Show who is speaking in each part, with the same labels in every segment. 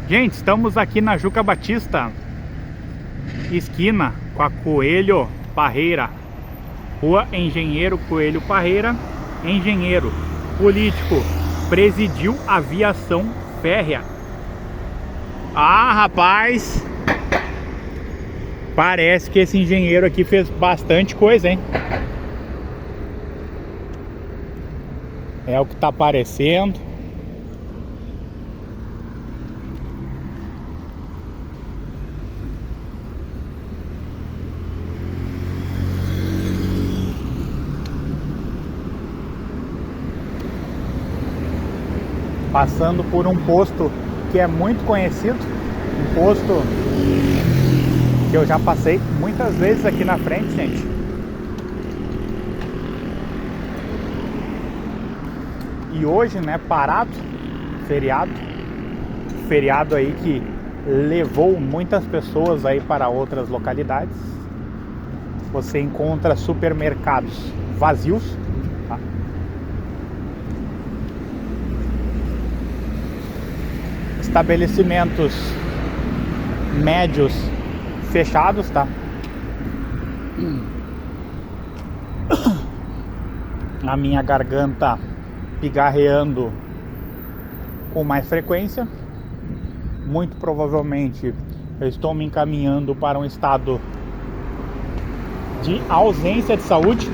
Speaker 1: Gente, estamos aqui na Juca Batista, esquina com a Coelho Parreira, Rua Engenheiro Coelho Parreira. Engenheiro, político, presidiu aviação férrea. Ah, rapaz, parece que esse engenheiro aqui fez bastante coisa, hein? É o que tá parecendo. Passando por um posto que é muito conhecido, um posto que eu já passei muitas vezes aqui na frente, gente. E hoje, né, parado, feriado aí que levou muitas pessoas aí para outras localidades. Você encontra supermercados vazios, tá? Estabelecimentos médios fechados, tá? A minha garganta pigarreando com mais frequência. Muito provavelmente eu estou me encaminhando para um estado de ausência de saúde.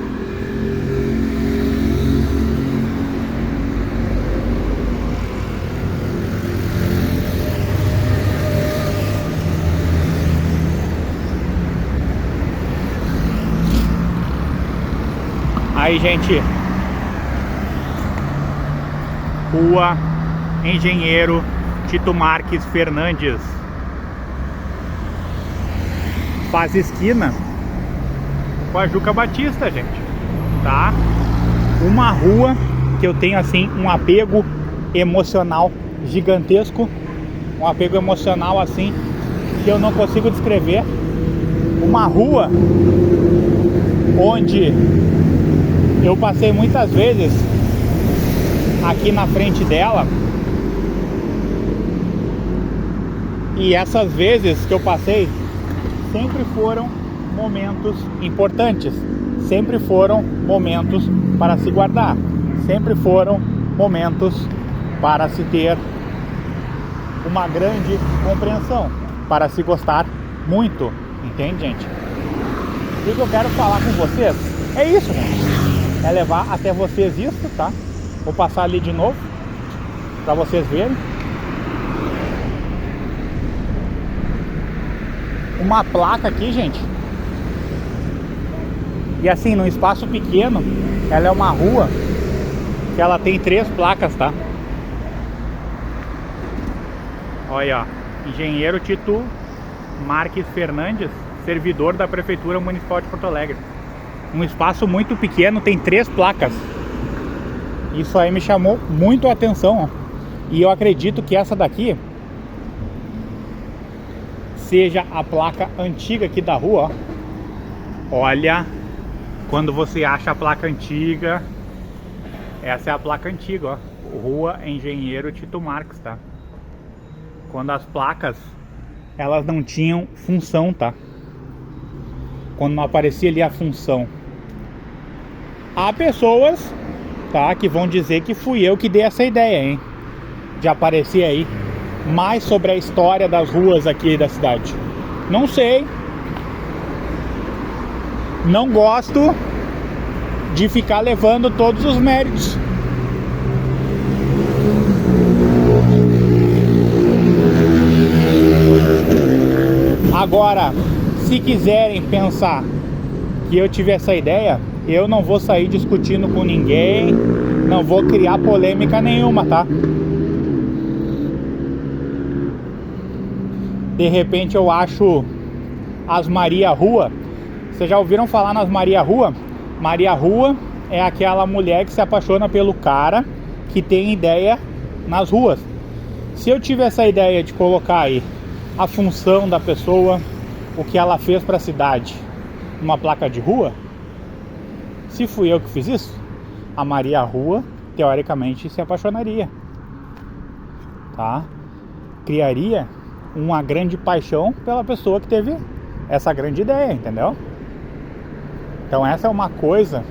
Speaker 1: Aí, gente, Rua Engenheiro Tito Marques Fernandes, faz esquina com a Juca Batista, gente, tá? Uma rua que eu tenho, assim, um apego emocional gigantesco, um apego emocional, assim, que eu não consigo descrever. Uma rua onde eu passei muitas vezes aqui na frente dela, e essas vezes que eu passei sempre foram momentos importantes, sempre foram momentos para se guardar, sempre foram momentos para se ter uma grande compreensão, para se gostar muito, entende, gente? E o que eu quero falar com vocês é isso, gente. É levar até vocês isso, tá? Vou passar ali de novo para vocês verem. Uma placa aqui, gente. E assim, num espaço pequeno, ela é uma rua que ela tem 3 placas, tá? Olha, ó. Engenheiro Tito Marques Fernandes, servidor da Prefeitura Municipal de Porto Alegre. Um espaço muito pequeno, tem 3 placas. Isso aí me chamou muito a atenção, ó. E eu acredito que essa daqui seja a placa antiga aqui da rua, ó. Olha, quando você acha a placa antiga, essa é a placa antiga, ó. Rua Engenheiro Tito Marques, tá? Quando as placas, elas não tinham função, tá? Quando não aparecia ali a função. Há pessoas, tá, que vão dizer que fui eu que dei essa ideia, hein, de aparecer aí mais sobre a história das ruas aqui da cidade. Não sei. Não gosto de ficar levando todos os méritos. Agora, se quiserem pensar que eu tive essa ideia, eu não vou sair discutindo com ninguém, não vou criar polêmica nenhuma, tá? De repente eu acho as Maria Rua. Vocês já ouviram falar nas Maria Rua? Maria Rua é aquela mulher que se apaixona pelo cara que tem ideia nas ruas. Se eu tive essa ideia de colocar aí a função da pessoa, o que ela fez para a cidade, numa placa de rua, se fui eu que fiz isso, a Maria Rua teoricamente se apaixonaria, tá? criaria uma grande paixão pela pessoa que teve essa grande ideia, entendeu? Então essa é uma coisa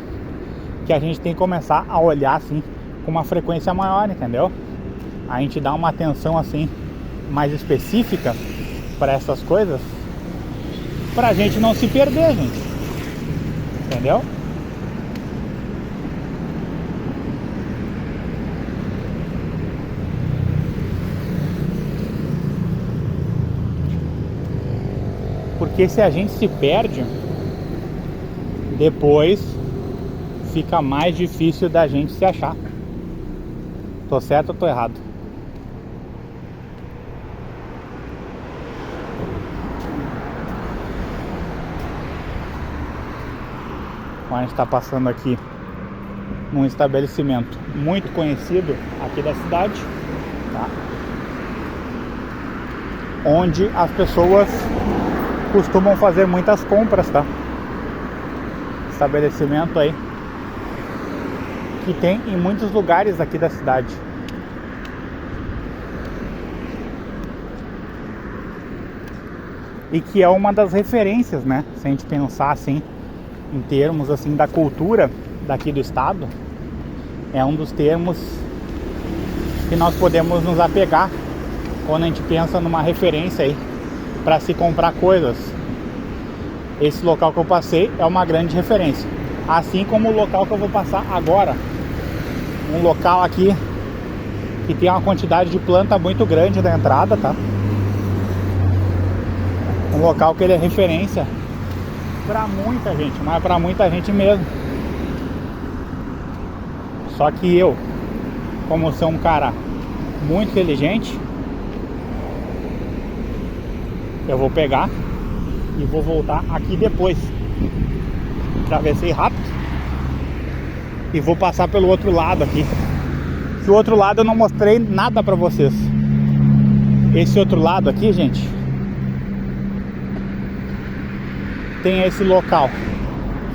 Speaker 1: que a gente tem que começar a olhar assim com uma frequência maior, entendeu? A gente dá uma atenção assim mais específica para essas coisas, pra gente não se perder, gente. Entendeu? Porque se a gente se perde, depois fica mais difícil da gente se achar. Tô certo ou tô errado? A gente está passando aqui num estabelecimento muito conhecido aqui da cidade, tá? Onde as pessoas costumam fazer muitas compras, tá? Estabelecimento aí que tem em muitos lugares aqui da cidade. E que é uma das referências, né? Se a gente pensar assim, em termos assim da cultura daqui do estado, é um dos termos que nós podemos nos apegar quando a gente pensa numa referência aí para se comprar coisas. Esse local que eu passei é uma grande referência, assim como o local que eu vou passar agora, um local aqui que tem uma quantidade de planta muito grande da entrada, tá? Um local que ele é referência pra muita gente, mas pra muita gente mesmo. Só que eu, como sou um cara muito inteligente, eu vou pegar e vou voltar aqui depois. Atravessei rápido e vou passar pelo outro lado aqui. Que o outro lado eu não mostrei nada pra vocês. Esse outro lado aqui, gente, tem esse local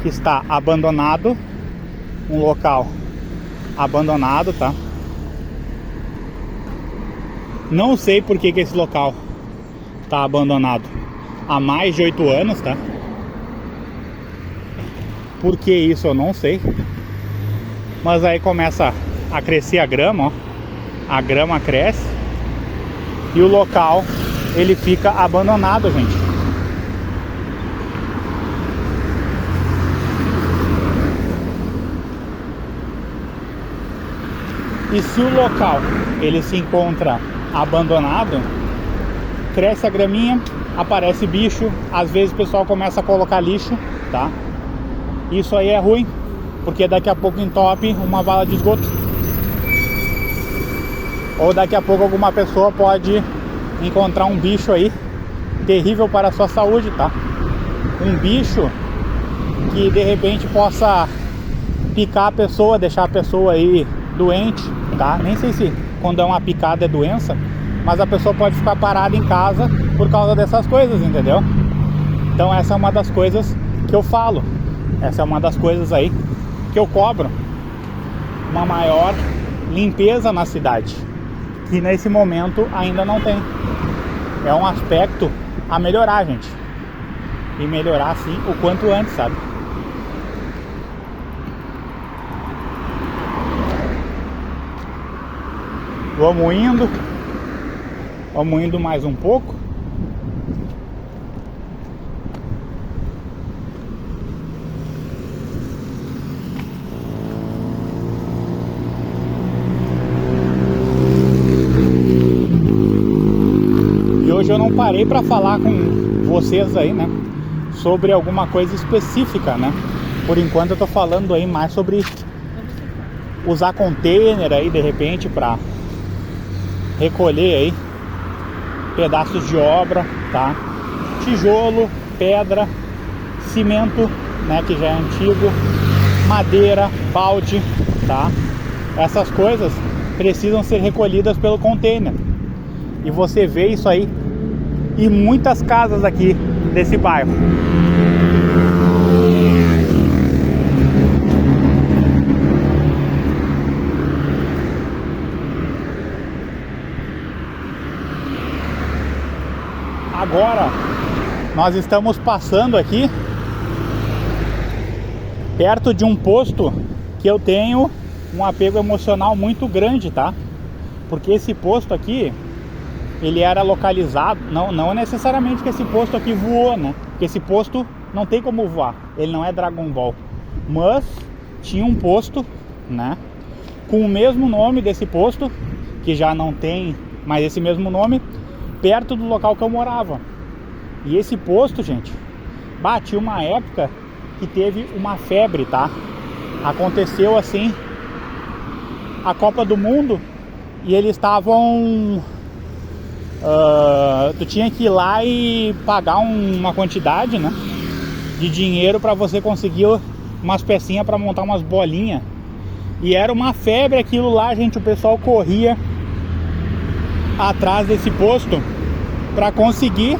Speaker 1: que está abandonado, um local abandonado, tá? Não sei por que esse local está abandonado há mais de 8 anos, tá? Por que isso eu não sei. Mas aí começa a crescer a grama, ó. A grama cresce e o local ele fica abandonado, gente. E se o local ele se encontra abandonado, cresce a graminha, aparece bicho, às vezes o pessoal começa a colocar lixo, tá? Isso aí é ruim, porque daqui a pouco entope uma vala de esgoto. Ou daqui a pouco alguma pessoa pode encontrar um bicho aí terrível para a sua saúde, tá? Um bicho que de repente possa picar a pessoa, deixar a pessoa aí doente, tá? Nem sei se quando é uma picada é doença, mas a pessoa pode ficar parada em casa por causa dessas coisas, entendeu? Então essa é uma das coisas que eu falo, essa é uma das coisas aí que eu cobro, uma maior limpeza na cidade, que nesse momento ainda não tem. É um aspecto a melhorar, gente, e melhorar assim o quanto antes, sabe? Vamos indo mais um pouco. E hoje eu não parei para falar com vocês aí, né, sobre alguma coisa específica, né? Por enquanto eu tô falando aí mais sobre usar container aí de repente para recolher aí pedaços de obra, tá? Tijolo, pedra, cimento, né, que já é antigo, madeira, balde, tá? Essas coisas precisam ser recolhidas pelo container. E você vê isso aí em muitas casas aqui desse bairro. Agora nós estamos passando aqui perto de um posto que eu tenho um apego emocional muito grande, tá? Porque esse posto aqui, ele era localizado, não necessariamente que esse posto aqui voou, né? Porque esse posto não tem como voar, ele não é Dragon Ball. Mas tinha um posto, né, com o mesmo nome desse posto, que já não tem mais esse mesmo nome, perto do local que eu morava. E esse posto, gente, tinha uma época que teve uma febre, tá? Aconteceu assim a Copa do Mundo e eles estavam... tu tinha que ir lá e pagar uma quantidade, né, de dinheiro para você conseguir umas pecinhas para montar umas bolinhas. E era uma febre aquilo lá, gente. O pessoal corria atrás desse posto para conseguir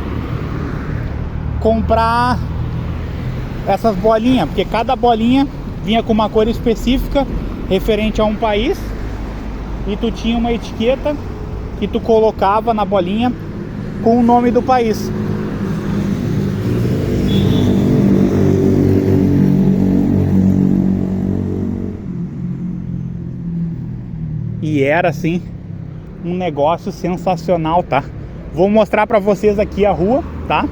Speaker 1: comprar essas bolinhas, porque cada bolinha vinha com uma cor específica referente a um país, e tu tinha uma etiqueta que tu colocava na bolinha com o nome do país. E era assim um negócio sensacional, tá? Vou mostrar pra vocês aqui a rua, tá?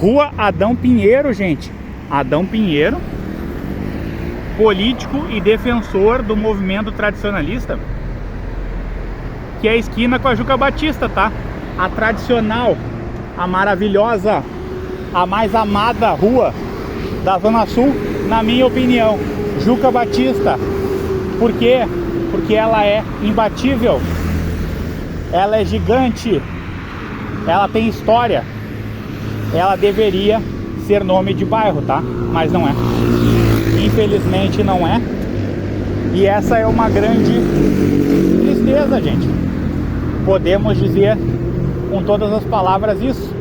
Speaker 1: Rua Adão Pinheiro, gente. Adão Pinheiro, político e defensor do movimento tradicionalista, que é a esquina com a Juca Batista, tá? A tradicional, a maravilhosa, a mais amada rua da Zona Sul, na minha opinião. Juca Batista. Por quê? Porque ela é imbatível, ela é gigante, ela tem história, ela deveria ser nome de bairro, tá? Mas não é, infelizmente não é. E essa é uma grande tristeza, gente. Podemos dizer com todas as palavras isso,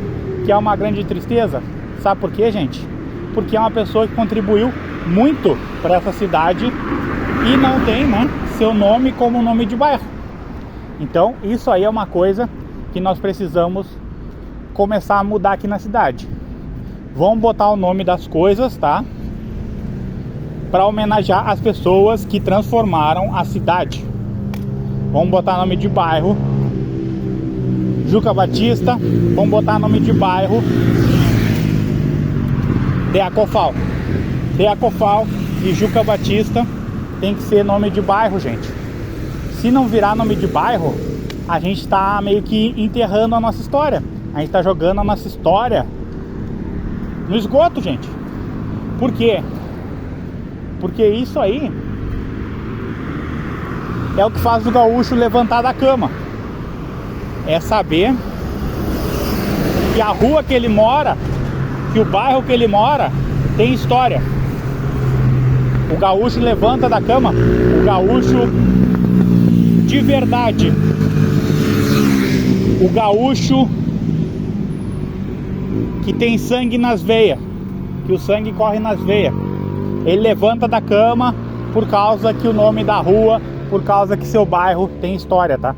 Speaker 1: que é uma grande tristeza. Sabe por quê, gente? Porque é uma pessoa que contribuiu muito para essa cidade e não tem, né, seu nome como nome de bairro. Então isso aí é uma coisa que nós precisamos começar a mudar aqui na cidade. Vamos botar o nome das coisas, tá? Para homenagear as pessoas que transformaram a cidade. Vamos botar nome de bairro Juca Batista. Vamos botar nome de bairro Deacofal. Deacofal e Juca Batista tem que ser nome de bairro, gente. Se não virar nome de bairro, a gente tá meio que enterrando a nossa história. A gente tá jogando a nossa história no esgoto, gente. Por quê? Porque isso aí é o que faz o gaúcho levantar da cama. É saber que a rua que ele mora, que o bairro que ele mora tem história. O gaúcho levanta da cama, o gaúcho de verdade, o gaúcho que tem sangue nas veias, que o sangue corre nas veias, ele levanta da cama por causa que o nome da rua, por causa que seu bairro tem história, tá?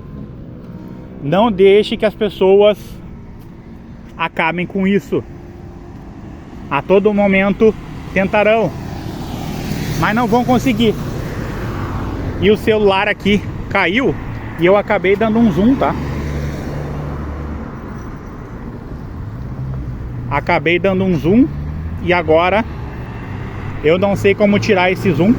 Speaker 1: Não deixe que as pessoas acabem com isso. A todo momento tentarão, mas não vão conseguir. E o celular aqui caiu e eu acabei dando um zoom, tá? Acabei dando um zoom e agora eu não sei como tirar esse zoom.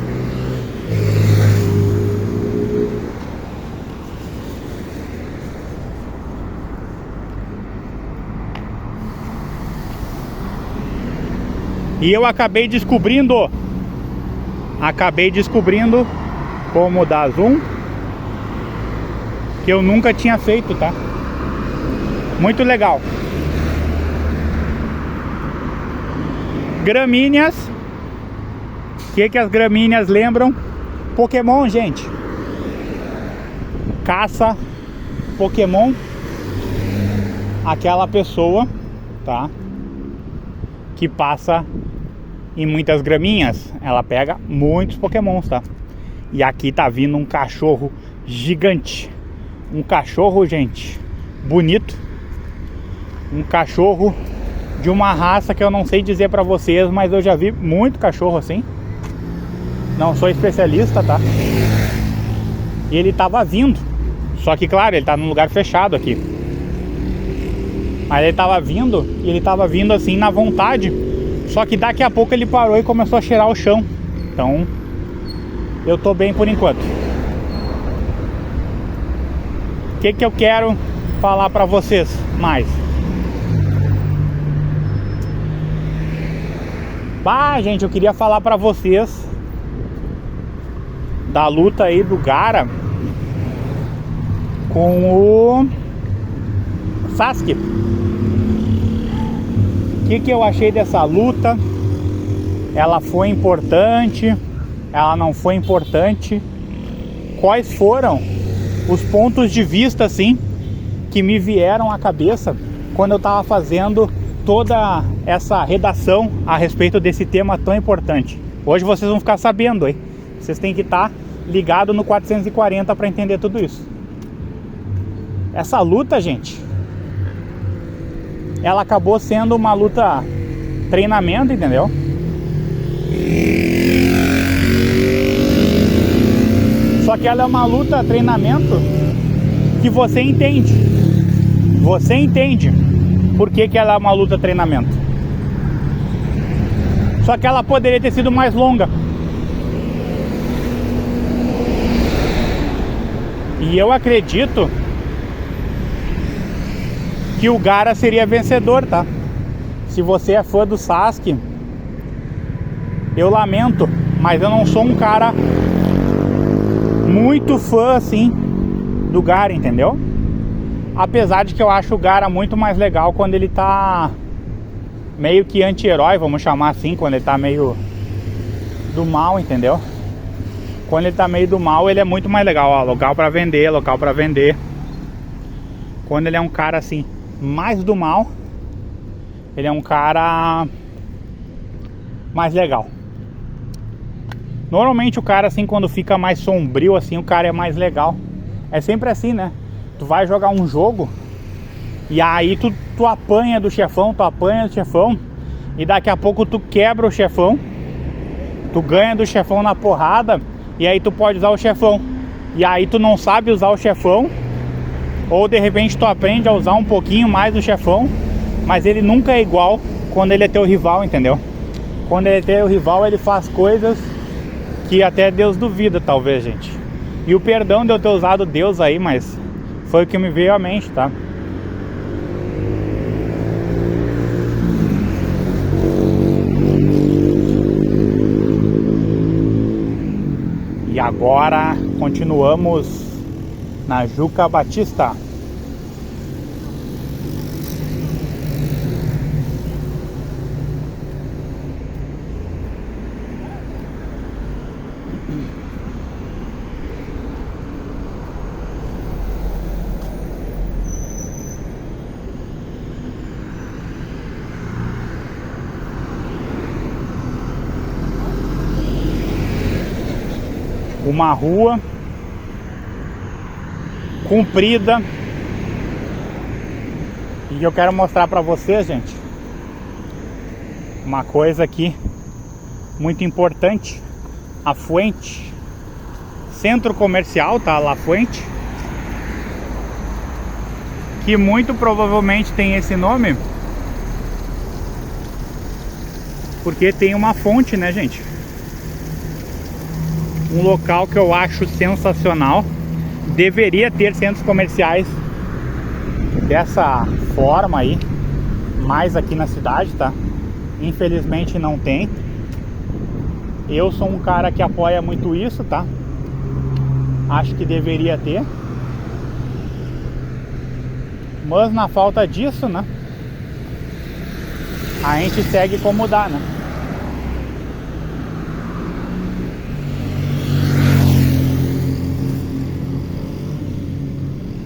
Speaker 1: E eu acabei descobrindo como dar zoom, que eu nunca tinha feito, tá? Muito legal. Gramíneas. O que as gramíneas lembram? Pokémon, gente. Caça Pokémon. Aquela pessoa, tá, que passa em muitas graminhas, ela pega muitos Pokémons, tá? E aqui tá vindo um cachorro gigante. Um cachorro, gente, bonito. um cachorro de uma raça que eu não sei dizer pra vocês, mas eu já vi muito cachorro assim. Não sou especialista, tá? E ele tava vindo. Só que, claro, ele tá num lugar fechado aqui. Mas ele tava vindo, e ele tava vindo assim na vontade. Só que daqui a pouco ele parou e começou a cheirar o chão. Então, eu tô bem por enquanto. O que que eu quero falar pra vocês mais? Gente, eu queria falar pra vocês da luta aí do Gara com o Sasuke. O que eu achei dessa luta? Ela foi importante? Ela não foi importante? Quais foram os pontos de vista assim que me vieram à cabeça quando eu tava fazendo toda essa redação a respeito desse tema tão importante? Hoje vocês vão ficar sabendo aí. Vocês têm que estar ligado no 440 para entender tudo isso. Essa luta, gente, ela acabou sendo uma luta treinamento, entendeu? Só que ela é uma luta treinamento que você entende. Você entende por que ela é uma luta treinamento. Só que ela poderia ter sido mais longa. E eu acredito que o Gara seria vencedor, tá? Se você é fã do Sasuke, eu lamento, mas eu não sou um cara muito fã assim do Gara, entendeu? Apesar de que eu acho o Gara muito mais legal quando ele tá meio que anti-herói, vamos chamar assim, quando ele tá meio do mal, entendeu? Quando ele tá meio do mal, ele é muito mais legal, ó, local pra vender, local pra vender. Quando ele é um cara assim, mais do mal, ele é um cara mais legal. Normalmente o cara assim, quando fica mais sombrio assim, o cara é mais legal. É sempre assim, né? Tu vai jogar um jogo e aí tu apanha do chefão, e daqui a pouco tu quebra o chefão, tu ganha do chefão na porrada, e aí tu pode usar o chefão. E aí tu não sabe usar o chefão, ou de repente tu aprende a usar um pouquinho mais do chefão, mas ele nunca é igual quando ele é teu rival, entendeu? Quando ele é teu rival, ele faz coisas que até Deus duvida, talvez, gente. E o perdão de eu ter usado Deus aí, mas foi o que me veio à mente, tá? E agora continuamos na Juca Batista. Uma rua comprida, e eu quero mostrar pra vocês, gente, uma coisa aqui muito importante. A Fuente, centro comercial, tá? La Fuente, que muito provavelmente tem esse nome porque tem uma fonte, né, gente? Um local que eu acho sensacional. Deveria ter centros comerciais dessa forma aí, mais aqui na cidade, tá? Infelizmente não tem. Eu sou um cara que apoia muito isso, tá? Acho que deveria ter. Mas na falta disso, né, a gente segue como dá, né?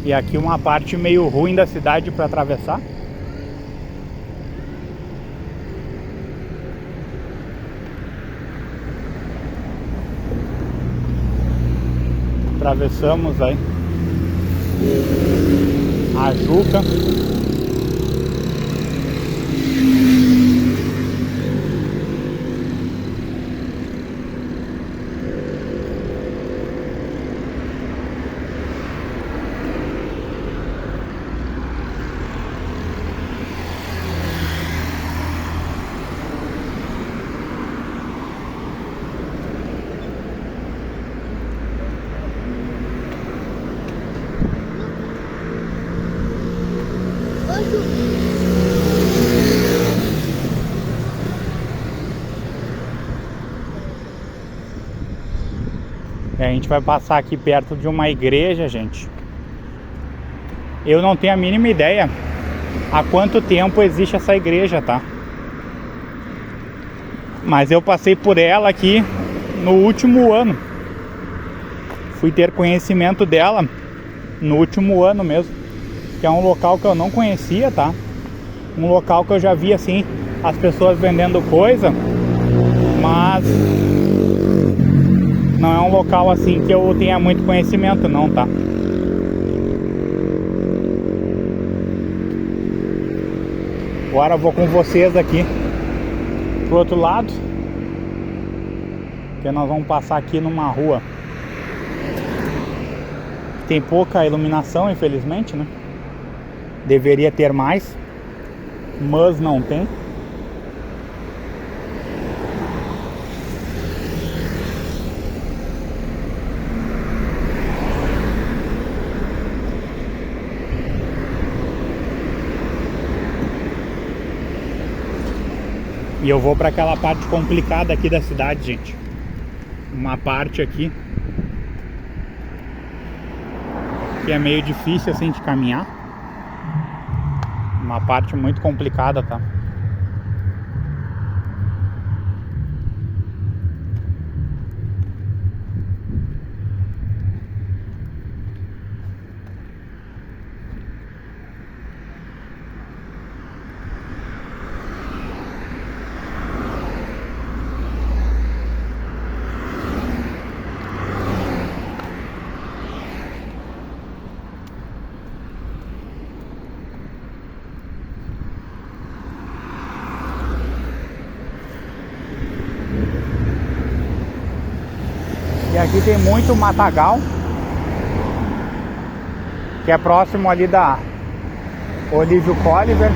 Speaker 1: E aqui uma parte meio ruim da cidade para atravessar. Atravessamos aí a Juca. E a gente vai passar aqui perto de uma igreja, gente. Eu não tenho a mínima ideia há quanto tempo existe essa igreja, tá? Mas eu passei por ela aqui no último ano. Fui ter conhecimento dela no último ano mesmo. Que é um local que eu não conhecia, tá? Um local que eu já vi assim, as pessoas vendendo coisa, mas não é um local assim que eu tenha muito conhecimento não, tá? Agora eu vou com vocês aqui pro outro lado, que nós vamos passar aqui numa rua. Tem pouca iluminação, infelizmente, né? Deveria ter mais, mas não tem. E eu vou para aquela parte complicada aqui da cidade, gente. Uma parte aqui que é meio difícil assim de caminhar. Uma parte muito complicada, tá? E aqui tem muito matagal, que é próximo ali da Olívio Coliver.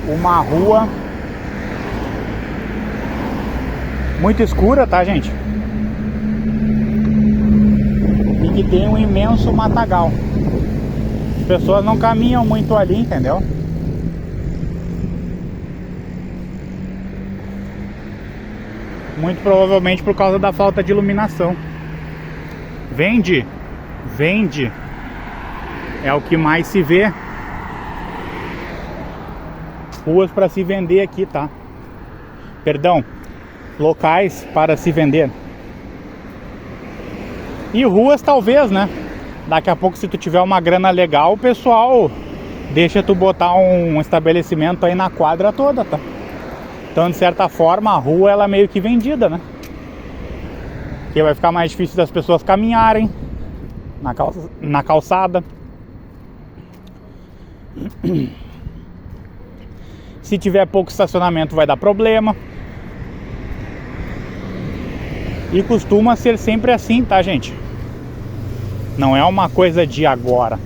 Speaker 1: Uma rua muito escura, tá, gente? E que tem um imenso matagal. As pessoas não caminham muito ali, entendeu? Muito provavelmente por causa da falta de iluminação. Vende é o que mais se vê. Ruas para se vender aqui, tá? Perdão, locais para se vender. E ruas talvez, né? Daqui a pouco, se tu tiver uma grana legal, o pessoal deixa tu botar um estabelecimento aí na quadra toda, tá? Então, de certa forma, a rua ela é meio que vendida, né? Porque vai ficar mais difícil das pessoas caminharem na calçada. Se tiver pouco estacionamento, vai dar problema. E costuma ser sempre assim, tá, gente? Não é uma coisa de agora.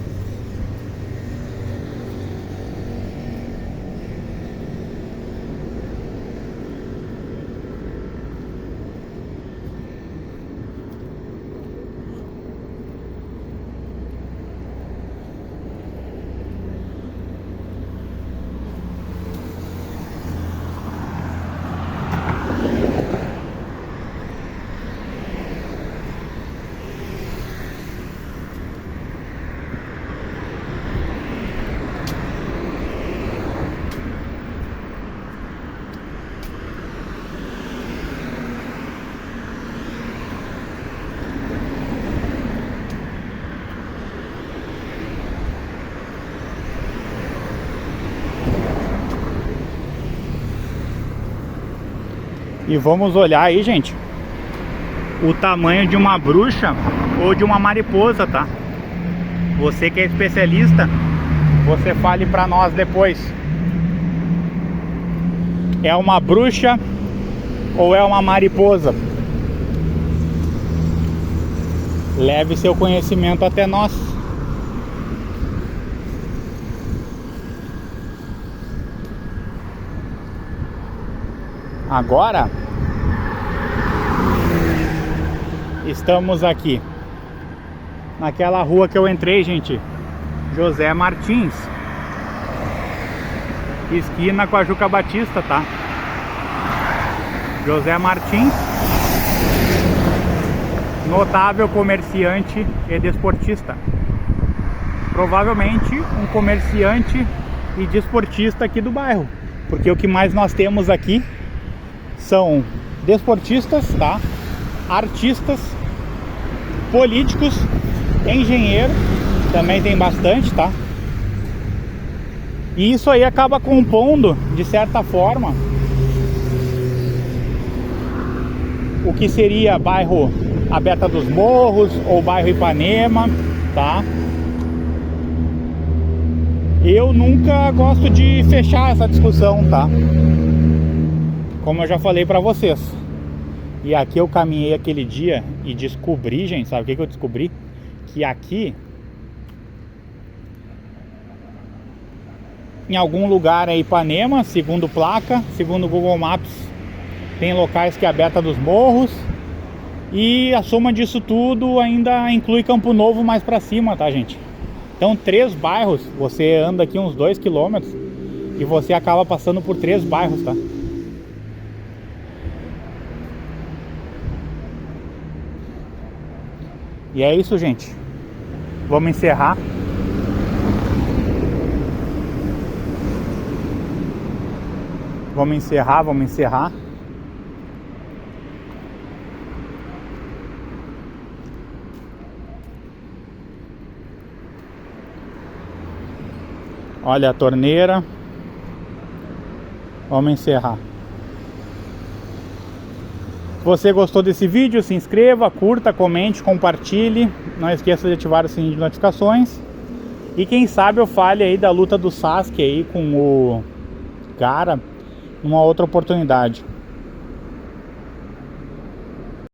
Speaker 1: E vamos olhar aí, gente, o tamanho de uma bruxa ou de uma mariposa, tá? Você que é especialista, você fale pra nós depois. É uma bruxa ou é uma mariposa? Leve seu conhecimento até nós. Agora estamos aqui naquela rua que eu entrei, gente. José Martins, esquina com a Juca Batista, tá? José Martins, notável comerciante e desportista. Provavelmente um comerciante e desportista aqui do bairro, porque o que mais nós temos aqui são desportistas, tá? Artistas, políticos, engenheiro, também tem bastante, tá? E isso aí acaba compondo, de certa forma, o que seria bairro Abeta dos Morros ou bairro Ipanema, tá? Eu nunca gosto de fechar essa discussão, tá? Como eu já falei pra vocês. E aqui eu caminhei aquele dia e descobri, gente, sabe o que eu descobri? Que aqui, em algum lugar é Ipanema, segundo placa, segundo Google Maps, tem locais que é Abeta dos Morros. E a soma disso tudo ainda inclui Campo Novo mais pra cima, tá, gente? Então 3 bairros, você anda aqui uns 2 km e você acaba passando por 3 bairros, tá? E é isso, gente. Vamos encerrar. Vamos encerrar. Olha a torneira. Vamos encerrar. Se você gostou desse vídeo, se inscreva, curta, comente, compartilhe. Não esqueça de ativar o sininho de notificações. E quem sabe eu fale aí da luta do Sasuke aí com o Gaara numa outra oportunidade.